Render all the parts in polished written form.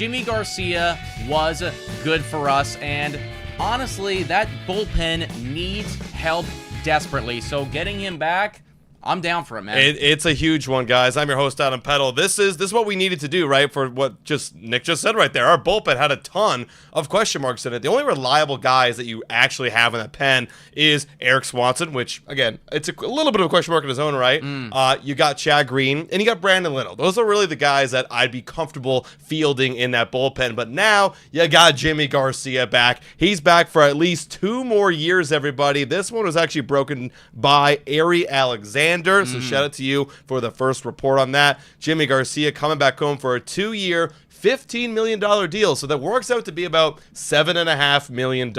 Yimi Garcia was good for us, and honestly, that bullpen needs help desperately. So getting him back, I'm down for it, man. It's a huge one, guys. I'm your host, Adam Peddle. This is what we needed to do, right? For what Nick just said right there. Our bullpen had a ton of question marks in it. The only reliable guys that you actually have in that pen is Eric Swanson, which, again, it's a little bit of a question mark in his own right. You got Chad Green, and you got Brandon Little. Those are really the guys that I'd be comfortable fielding in that bullpen. But now you got Yimi Garcia back. He's back for at least 2 more years, everybody. This one was actually broken by Ari Alexander. So shout out to you for the first report on that. Yimi Garcia coming back home for a 2-year, $15 million deal. So that works out to be about $7.5 million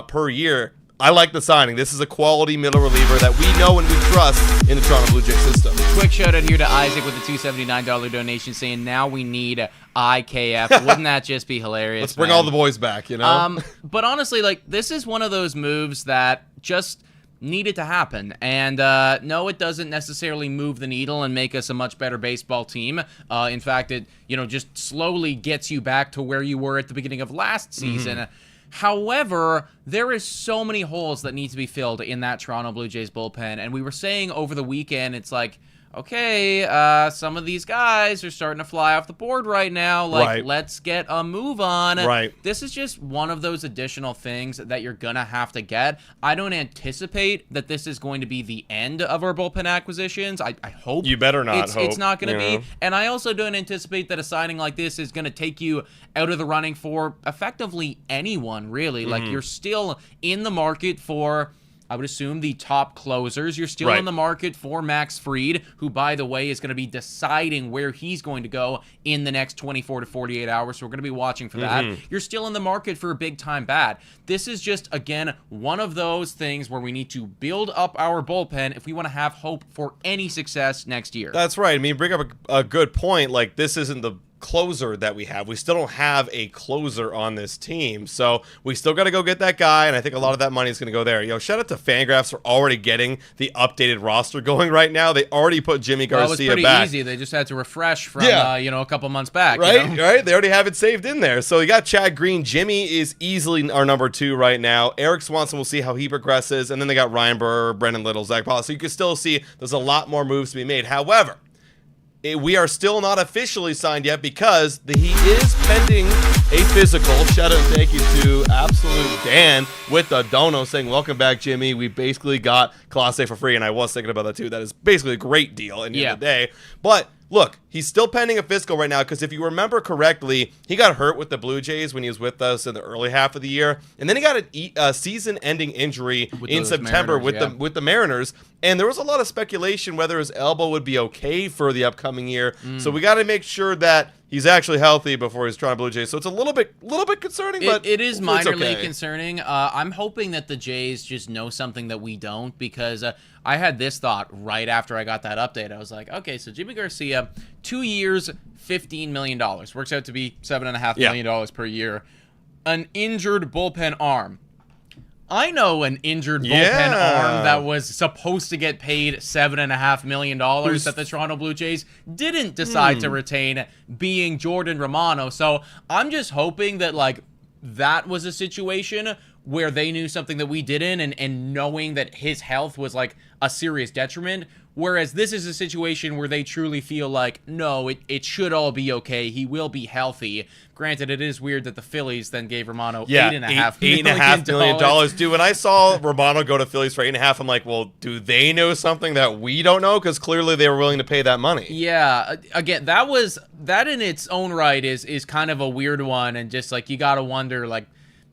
per year. I like the signing. This is a quality middle reliever that we know and we trust in the Toronto Blue Jays system. Quick shout out here to Isaac with a $279 donation saying now we need IKF. Wouldn't that just be hilarious? Let's bring all the boys back, you know? But honestly, like, this is one of those moves that just needed to happen. And no, it doesn't necessarily move the needle and make us a much better baseball team. In fact, it just slowly gets you back to where you were at the beginning of last season. However, there is so many holes that need to be filled in that Toronto Blue Jays bullpen. And we were saying over the weekend, it's like, okay, some of these guys are starting to fly off the board right now. Like, let's get a move on. Right. This is just one of those additional things that you're going to have to get. I don't anticipate that this is going to be the end of our bullpen acquisitions. I hope. You better not hope. It's not going to be. And I also don't anticipate that a signing like this is going to take you out of the running for effectively anyone, really. Like, you're still in the market for, I would assume, the top closers. You're still in the market for Max Fried, who, by the way, is going to be deciding where he's going to go in the next 24 to 48 hours. So we're going to be watching for that. You're still in the market for a big-time bat. This is just, again, one of those things where we need to build up our bullpen if we want to have hope for any success next year. That's right. I mean, bring up a good point. Like, this isn't the closer that we have. We still don't have a closer on this team, so we still got to go get that guy, and I think a lot of that money is going to go there. Shout out to Fangraphs for already getting the updated roster going right now. They already put Yimi Garcia back. It was pretty easy. They just had to refresh from a couple months back, right? Right. They already have it saved in there. So you got Chad Green. Jimmy is easily our number 2 right now. Eric Swanson, we'll see how he progresses, and then they got Ryan Burr, Brendan Little, Zach Paul. So you can still see there's a lot more moves to be made. However, we are still not officially signed yet because he is pending a physical. Shout out and thank you to Absolute Dan with the dono saying, welcome back, Jimmy. We basically got Class A for free, and I was thinking about that too. That is basically a great deal in the end of the day. But look, he's still pending a physical right now because if you remember correctly, he got hurt with the Blue Jays when he was with us in the early half of the year, and then he got a season-ending injury in September with the Mariners, and there was a lot of speculation whether his elbow would be okay for the upcoming year. So we got to make sure that he's actually healthy before he's trying to Blue Jays. So it's a little bit concerning, but it is minorly concerning. I'm hoping that the Jays just know something that we don't, because I had this thought right after I got that update. I was like, okay, so Yimi Garcia, 2 years, $15 million. Works out to be $7.5 million per year. An injured bullpen arm. I know an injured bullpen arm that was supposed to get paid $7.5 million that the Toronto Blue Jays didn't decide to retain, being Jordan Romano. So I'm just hoping that, like, that was a situation where they knew something that we didn't, and knowing that his health was, like, a serious detriment. Whereas this is a situation where they truly feel like, no, it should all be okay. He will be healthy. Granted, it is weird that the Phillies then gave Romano $8.5 million. Dude, when I saw Romano go to Phillies for $8.5 I'm like, well, do they know something that we don't know? Because clearly they were willing to pay that money. Yeah, again, that in its own right is kind of a weird one, and just like you gotta wonder, like,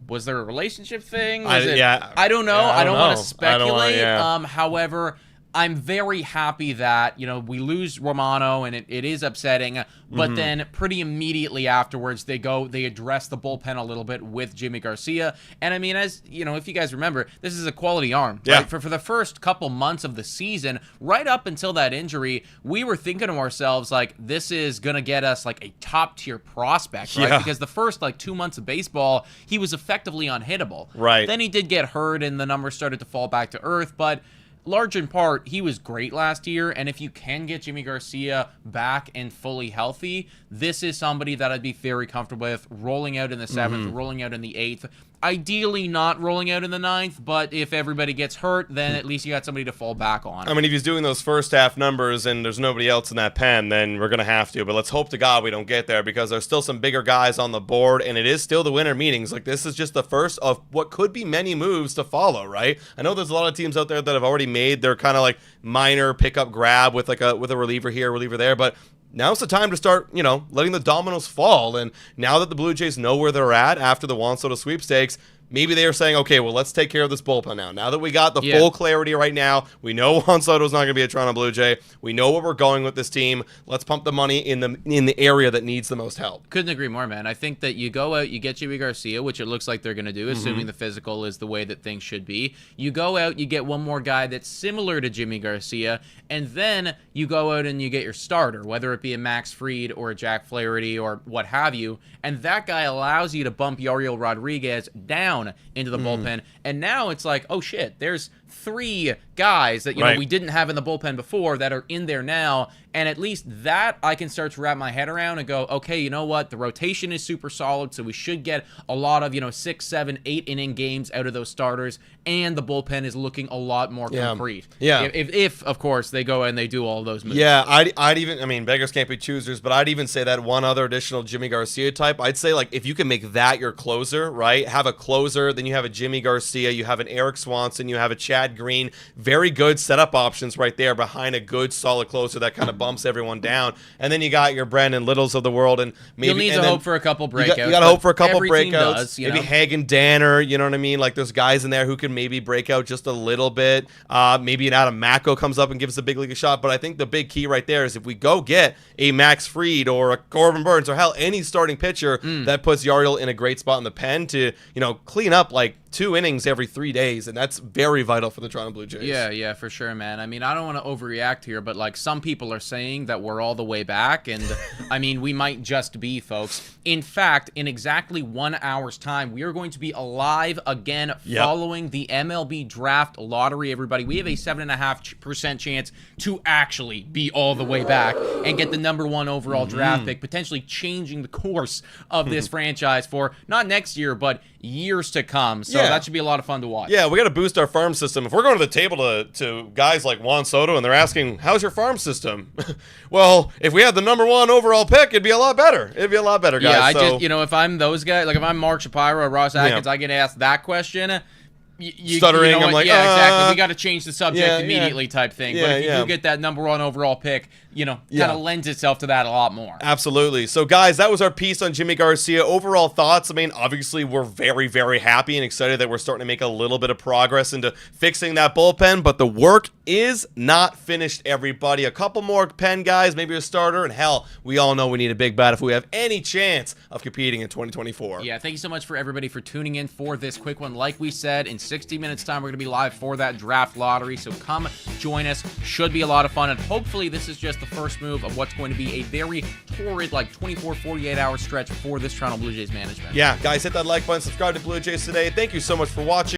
was there a relationship thing? I don't know. I don't want to speculate. However, I'm very happy that, we lose Romano, and it is upsetting, but then pretty immediately afterwards, they address the bullpen a little bit with Yimi Garcia. And I mean, as if you guys remember, this is a quality arm. Yeah. Right? For the first couple months of the season, right up until that injury, we were thinking to ourselves, like, this is going to get us like a top tier prospect, right? Yeah. Because the first 2 months of baseball, he was effectively unhittable. Right. Then he did get hurt and the numbers started to fall back to earth, but large in part, he was great last year, and if you can get Yimi Garcia back and fully healthy, this is somebody that I'd be very comfortable with rolling out in the 7th, rolling out in the 8th. Ideally not rolling out in the 9th, but if everybody gets hurt, then at least you got somebody to fall back on. I mean, if he's doing those first half numbers and there's nobody else in that pen, then we're going to have to. But let's hope to God we don't get there, because there's still some bigger guys on the board, and it is still the winter meetings. Like, this is just the first of what could be many moves to follow, right? I know there's a lot of teams out there that have already made their kind of like minor pickup grab with like a reliever here, reliever there, but now's the time to start, letting the dominoes fall. And now that the Blue Jays know where they're at after the Juan Soto sweepstakes, maybe they are saying, okay, well, let's take care of this bullpen now. Now that we got the full clarity right now, we know Juan Soto's not going to be a Toronto Blue Jay. We know where we're going with this team. Let's pump the money in the area that needs the most help. Couldn't agree more, man. I think that you go out, you get Yimi Garcia, which it looks like they're going to do, assuming the physical is the way that things should be. You go out, you get one more guy that's similar to Yimi Garcia, and then you go out and you get your starter, whether it be a Max Fried or a Jack Flaherty or what have you, and that guy allows you to bump Yariel Rodriguez down into the bullpen, and now it's like, oh shit, there's 3 guys that we didn't have in the bullpen before that are in there now, and at least that I can start to wrap my head around and go, okay, you know what, the rotation is super solid, so we should get a lot of 6, 7, 8 inning games out of those starters, and the bullpen is looking a lot more concrete. If of course they go and they do all those moves. I'd even, I mean, beggars can't be choosers, but I'd even say that one other additional Yimi Garcia type, I'd say, like, if you can make that your closer, right, have a closer, then you have a Yimi Garcia, you have an Eric Swanson, you have a Chad Green, very good setup options right there behind a good solid closer that kind of bumps everyone down, and then you got your Brandon Littles of the world, and maybe you'll need to hope for a couple breakouts. You got to hope for a couple breakouts. Does, maybe Hagen Danner, you know what I mean? Like, there's guys in there who can maybe break out just a little bit. Maybe an Adam Macko comes up and gives the big league a shot. But I think the big key right there is if we go get a Max Fried or a Corbin Burns or hell any starting pitcher that puts Yariel in a great spot in the pen to clean up like 2 innings every 3 days, and that's very vital for the Toronto Blue Jays. Yeah, for sure, man. I mean, I don't want to overreact here, but like some people are saying that we're all the way back, and I mean, we might just be, folks. In fact, in exactly 1 hour's time, we are going to be alive again following the MLB draft lottery, everybody. We have a 7.5% chance to actually be all the way back and get the #1 overall draft pick, potentially changing the course of this franchise for not next year, but years to come. So that should be a lot of fun to watch. Yeah, we got to boost our farm system. If we're going to the table to guys like Juan Soto and they're asking, how's your farm system? Well, if we had the #1 overall pick, it'd be a lot better. It'd be a lot better, guys. Yeah, I just, if I'm those guys, like if I'm Mark Shapiro or Ross Atkins, I get asked that question. Stuttering, I'm like, exactly. We got to change the subject immediately, type thing. But if you do get that #1 overall pick, kind of lends itself to that a lot more. Absolutely. So, guys, that was our piece on Yimi Garcia. Overall thoughts, I mean, obviously, we're very, very happy and excited that we're starting to make a little bit of progress into fixing that bullpen, but the work is not finished, everybody. A couple more pen guys, maybe a starter, and hell, we all know we need a big bat if we have any chance of competing in 2024. Yeah, thank you so much for everybody for tuning in for this quick one. Like we said, in 60 minutes time, we're going to be live for that draft lottery, so come join us. Should be a lot of fun, and hopefully this is just the first move of what's going to be a very torrid, 24, 48-hour stretch for this Toronto Blue Jays management. Yeah, guys, hit that like button, subscribe to Blue Jays Today. Thank you so much for watching.